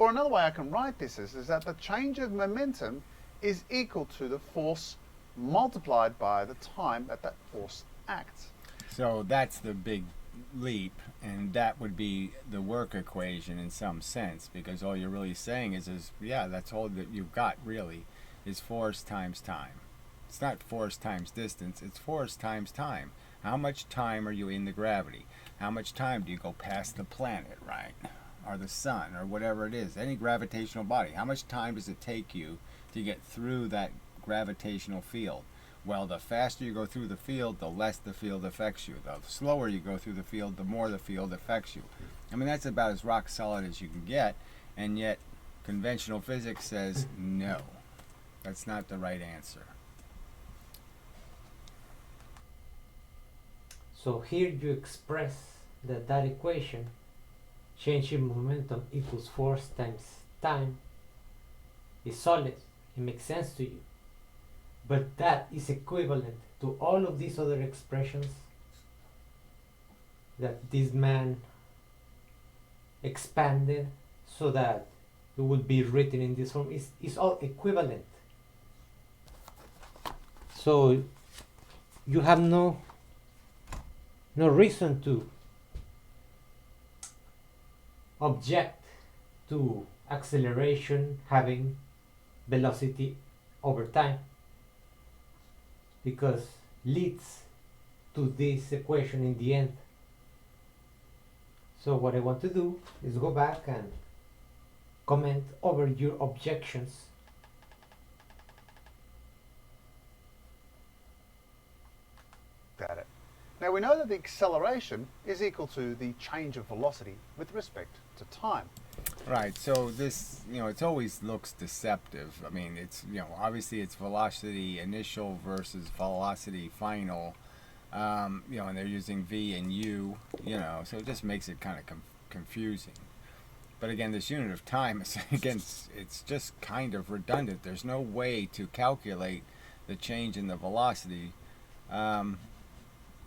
Or another way I can write this is that the change of momentum is equal to the force multiplied by the time that that force acts. So that's the big leap, and that would be the work equation in some sense, because all you're really saying is yeah, that's all that you've got really, is force times time. It's not force times distance, it's force times time. How much time are you in the gravity? How much time do you go past the planet, right? Or the sun, or whatever it is, any gravitational body. How much time does it take you to get through that gravitational field? Well, the faster you go through the field, the less the field affects you. The slower you go through the field, the more the field affects you. I mean, that's about as rock solid as you can get, and yet conventional physics says no. That's not the right answer. So here you express that equation, change in momentum equals force times time, is solid. It makes sense to you. But that is equivalent to all of these other expressions that this man expanded so that it would be written in this form. Is all equivalent. So you have no reason to object to acceleration having velocity over time, because leads to this equation in the end. So what I want to do is go back and comment over your objections. Got it. Now we know that the acceleration is equal to the change of velocity with respect to time. Right, so this, it always looks deceptive. I mean, it's, obviously it's velocity initial versus velocity final, and they're using V and U, so it just makes it kind of confusing. But again, this unit of time, it's just kind of redundant. There's no way to calculate the change in the velocity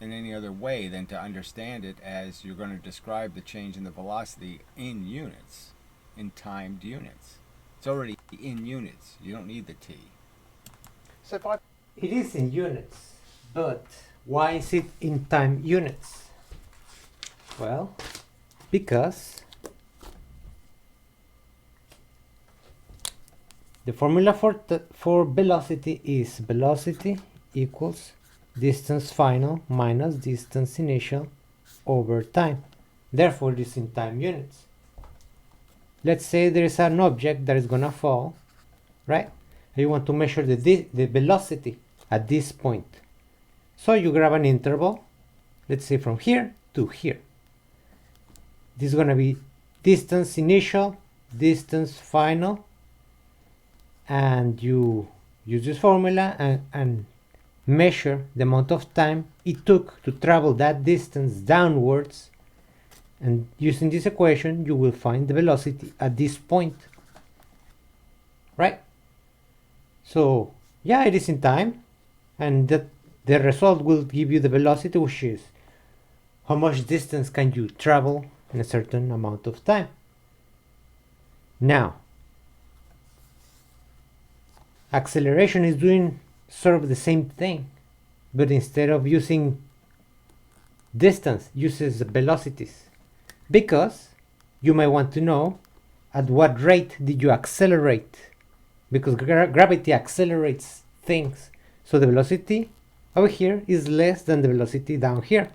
in any other way than to understand it as you're going to describe the change in the velocity in units, in timed units. It's already in units. You don't need the T. So if I... It is in units, but why is it in time units? Well, because the formula for velocity is velocity equals distance final minus distance initial over time. Therefore, it is in time units. Let's say there is an object that is gonna fall, right? You want to measure the velocity at this point. So you grab an interval, let's say from here to here. This is gonna be distance initial, distance final, and you use this formula and measure the amount of time it took to travel that distance downwards, and using this equation you will find the velocity at this point, right? So yeah, it is in time, and the result will give you the velocity, which is how much distance can you travel in a certain amount of time. Now acceleration is doing sort of the same thing, but instead of using distance, uses velocities, because you might want to know at what rate did you accelerate, because gravity accelerates things. So the velocity over here is less than the velocity down here.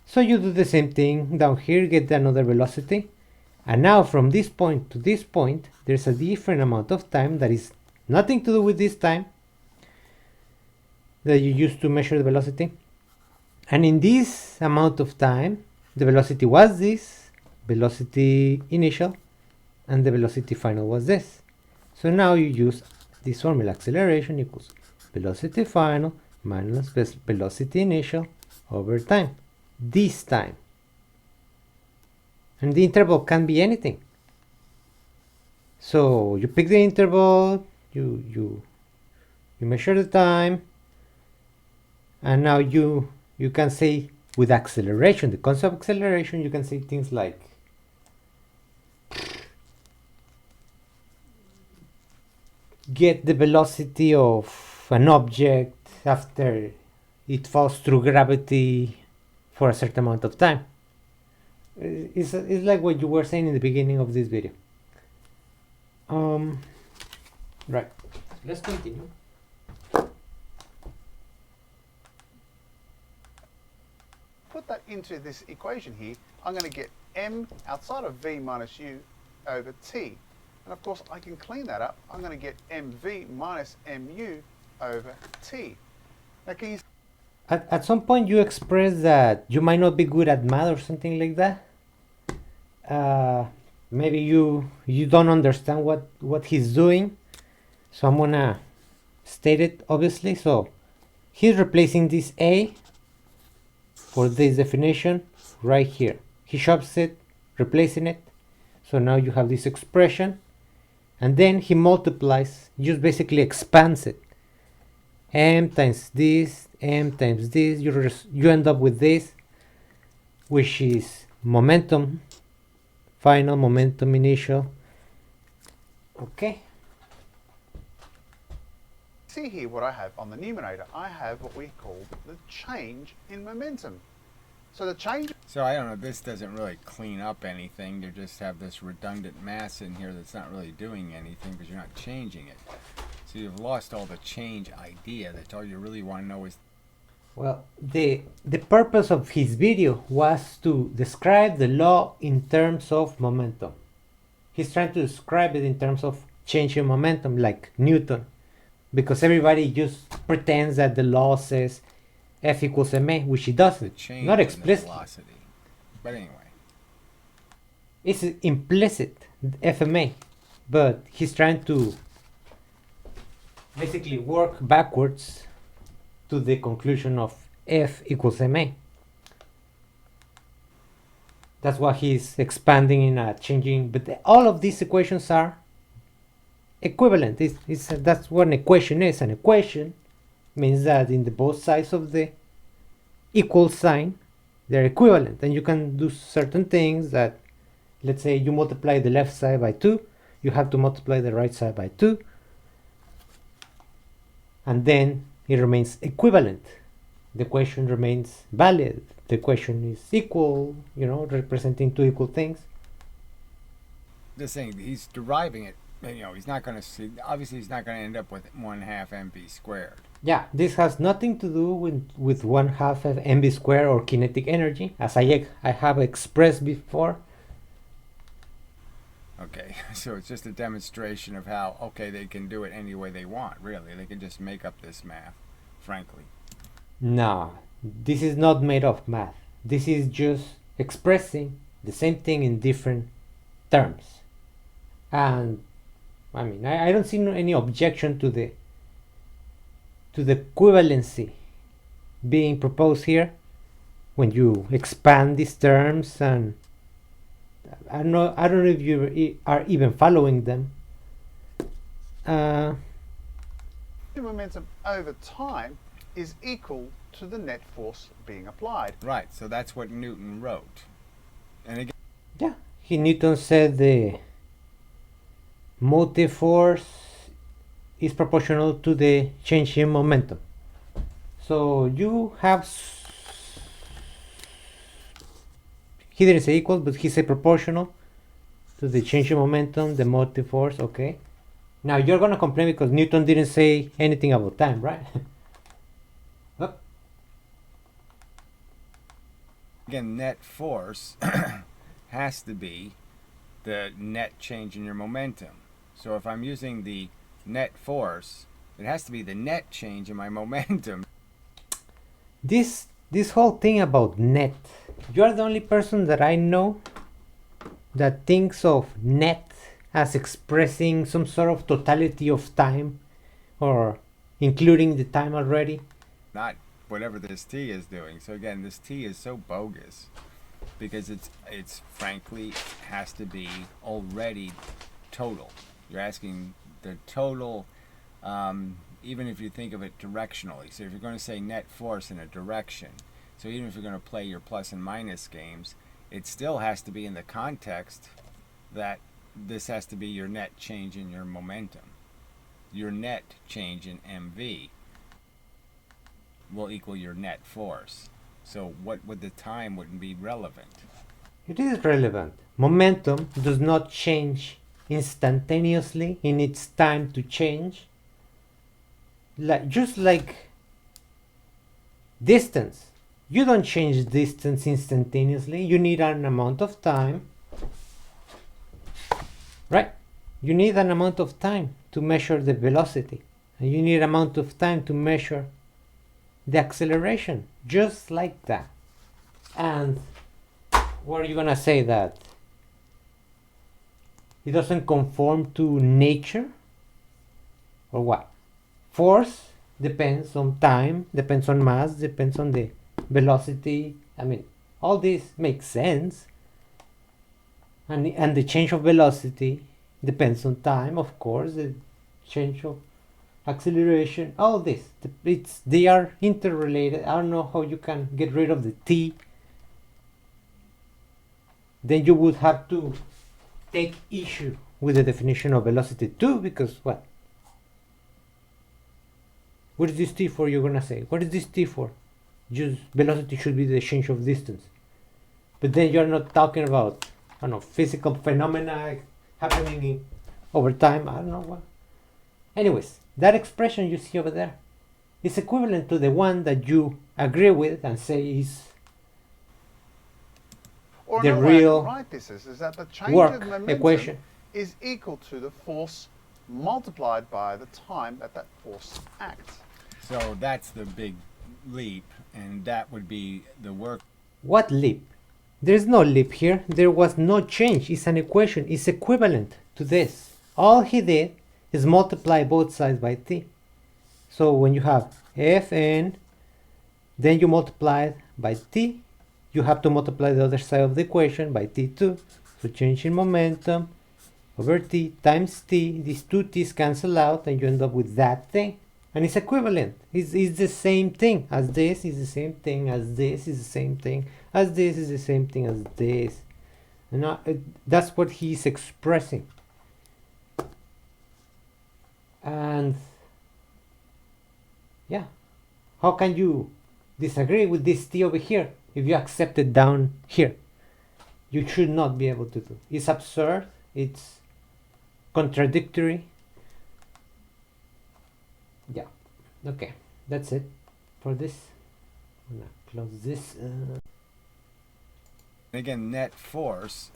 So you do the same thing down here, get another velocity, and now from this point to this point there's a different amount of time that is nothing to do with this time that you use to measure the velocity. And in this amount of time, the velocity was this, velocity initial, and the velocity final was this. So now you use this formula, acceleration equals velocity final minus velocity initial over time, this time. And the interval can be anything. So you pick the interval, you measure the time, and now you can say with acceleration, the concept of acceleration, you can say things like get the velocity of an object after it falls through gravity for a certain amount of time. It's like what you were saying in the beginning of this video. Right. Let's continue. Put that into this equation here, I'm going to get m outside of v minus u over t. And of course, I can clean that up. I'm going to get mv minus mu over t. Now, can you... At some point, you expressed that you might not be good at math or something like that. Maybe you don't understand what he's doing. So I'm gonna state it obviously. So he's replacing this a for this definition right here. He shoves it, replacing it. So now you have this expression, and then he multiplies, just basically expands it. M times this, m times this, you end up with this, which is momentum final, momentum initial. Okay. See here what I have on the numerator. I have what we call the change in momentum. So the change... So I don't know, this doesn't really clean up anything. You just have this redundant mass in here that's not really doing anything because you're not changing it. So you've lost all the change idea. That's all you really want to know is... Well, the purpose of his video was to describe the law in terms of momentum. He's trying to describe it in terms of change in momentum, like Newton. Because everybody just pretends that the law says F equals ma, which it doesn't. Change Not in the explicitly. velocity. But anyway. It's implicit, FMA. But he's trying to basically work backwards to the conclusion of F equals ma. That's why he's expanding in changing. But all of these equations are equivalent. That's what an equation is. An equation means that in the both sides of the equal sign, they're equivalent. And you can do certain things that, let's say you multiply the left side by 2, you have to multiply the right side by 2. And then it remains equivalent. The equation remains valid. The equation is equal, representing two equal things. This thing, he's deriving it. He's not going to see, obviously he's not going to end up with 1/2 mv squared. Yeah, this has nothing to do with 1/2 of mv squared or kinetic energy, as I have expressed before. Okay, so it's just a demonstration of how, okay, they can do it any way they want, really. They can just make up this math, frankly. No, this is not made of math. This is just expressing the same thing in different terms. And I mean, I don't see any objection to the equivalency being proposed here when you expand these terms, and I don't know if you are even following them. momentum over time is equal to the net force being applied. Right, so that's what Newton wrote. And again, Yeah, Newton said the motive force is proportional to the change in momentum. So you have, he didn't say equal, but he said proportional to the change in momentum, the motive force. Okay. Now you're gonna complain because Newton didn't say anything about time, right? Oh. Again, net force has to be the net change in your momentum. So if I'm using the net force, it has to be the net change in my momentum. This whole thing about net, you are the only person that I know that thinks of net as expressing some sort of totality of time, or including the time already. Not whatever this t is doing. So again, this t is so bogus because it's frankly has to be already total. You're asking the total, even if you think of it directionally. So if you're going to say net force in a direction, so even if you're going to play your plus and minus games, it still has to be in the context that this has to be your net change in your momentum. your net change in mv will equal your net force. So what would the time wouldn't be relevant? It is relevant. Momentum does not change instantaneously in its time to change. Just like distance. You don't change distance instantaneously. You need an amount of time. Right? You need an amount of time to measure the velocity. And you need an amount of time to measure the acceleration. Just like that. And what are you gonna say, that it doesn't conform to nature? Or what? Force depends on time, depends on mass, depends on the velocity. I mean, all this makes sense. And the change of velocity depends on time, of course. The change of acceleration, all this. They are interrelated. I don't know how you can get rid of the t. Then you would have to take issue with the definition of velocity too, because what? What is this t for, you're gonna say? What is this t for? Just velocity should be the change of distance. But then you're not talking about, I don't know, physical phenomena happening over time. I don't know what. Anyways, that expression you see over there is equivalent to the one that you agree with and say is Or the another way I real can write this is that the change work of momentum equation. is equal to the force multiplied by the time that that force acts. So that's the big leap, and that would be the work. What leap? There's no leap here. There was no change. It's an equation. It's equivalent to this. All he did is multiply both sides by t. So when you have Fn, then you multiply it by t. You have to multiply the other side of the equation by t2. So change in momentum over t times t. These two t's cancel out and you end up with that thing. And it's equivalent. It's the same thing as this, is the same thing as this, is the same thing as this, is the same thing as this. And that's what he's expressing. And yeah, how can you disagree with this t over here if you accept it down here? You should not be able to do. It's absurd. It's contradictory. Yeah. Okay. That's it for this. I'm gonna close this. Again, net force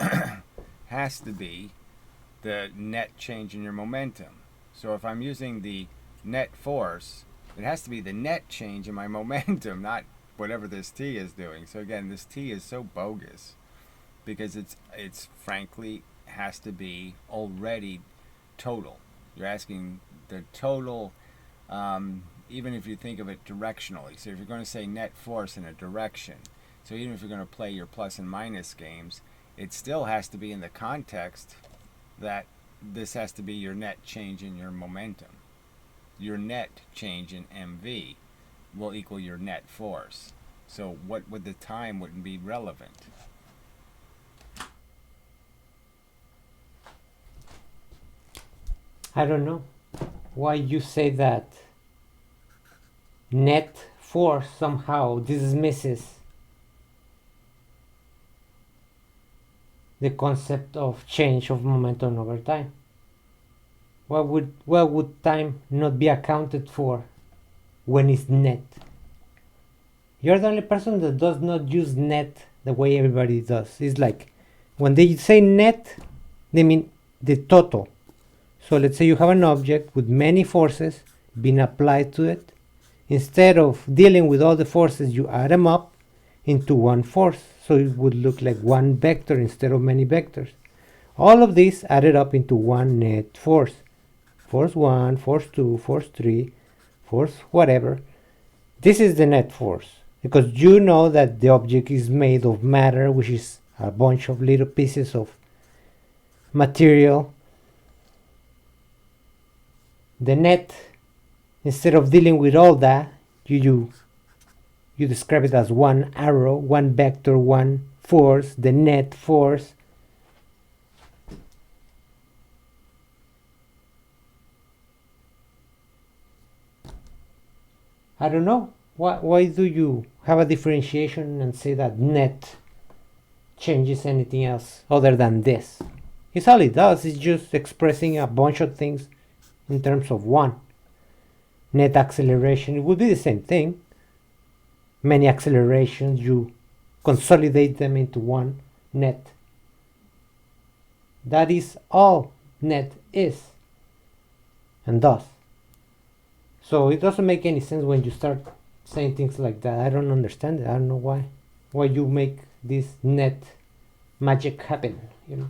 has to be the net change in your momentum. So if I'm using the net force, it has to be the net change in my momentum, not whatever this t is doing. So again, this t is so bogus because it's frankly has to be already total. You're asking the total, even if you think of it directionally. So if you're going to say net force in a direction, so even if you're going to play your plus and minus games, it still has to be in the context that this has to be your net change in your momentum. Your net change in mv will equal your net force. So what would the time wouldn't be relevant? I don't know why you say that net force somehow dismisses the concept of change of momentum over time. Why would time not be accounted for when it's net? You're the only person that does not use net the way everybody does. It's like when they say net, they mean the total. So let's say you have an object with many forces being applied to it. Instead of dealing with all the forces, you add them up into one force. So it would look like one vector instead of many vectors. All of this added up into one net force. Force 1, force 2, force 3, force whatever. This is the net force. Because you know that the object is made of matter, which is a bunch of little pieces of material. The net, instead of dealing with all that, you describe it as one arrow, one vector, one force, the net force. I don't know. Why do you have a differentiation and say that net changes anything else other than this? It's all it does. It's just expressing a bunch of things in terms of one. Net acceleration, it would be the same thing. Many accelerations, you consolidate them into one net. That is all net is and does. So it doesn't make any sense when you start saying things like that. I don't understand it. I don't know why you make this net magic happen, you know.